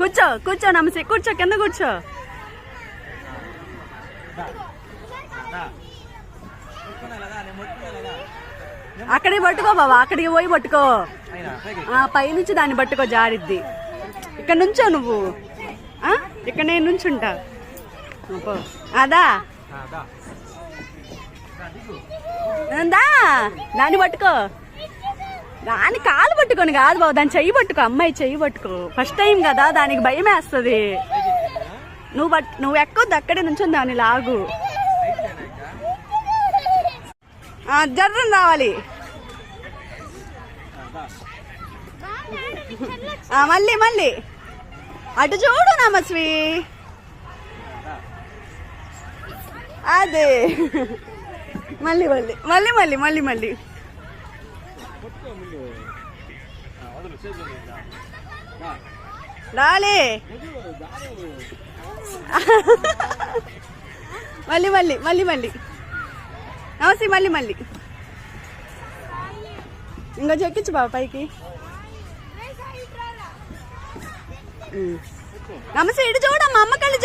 కూర్చో కూర్చో నమస్తే కూర్చో కింద కూర్చో అక్కడికి పట్టుకో బాబా అక్కడికి పోయి పట్టుకో పైనుంచి దాన్ని పట్టుకో జారిద్ది ఇక్కడ నుంచో నువ్వు ఇక్కడ నేను నుంచుంటా అదా దాన్ని పట్టుకో దాని కాలు పట్టుకొని కాదు బాబు దాన్ని చెయ్యి పట్టుకో అమ్మాయి చెయ్యి పట్టుకో ఫస్ట్ టైం కదా దానికి భయం వేస్తుంది నువ్వు ఎక్కొద్దు అక్కడే నుంచొని దాన్ని లాగు జర్రం రావాలి మళ్ళీ మళ్ళీ అటు చూడు నమస్వి అదే మళ్ళీ మళ్ళీ మళ్ళీ మళ్ళీ మళ్ళీ మళ్ళీ రాలే మళ్ళీ మళ్ళీ మళ్ళీ మళ్ళీ నమస్తే మళ్ళీ మళ్ళీ ఇంకో చెక్కించు బాబా పైకి నమస్తే ఇటు చూడమ్మా అమ్మ కళ్ళు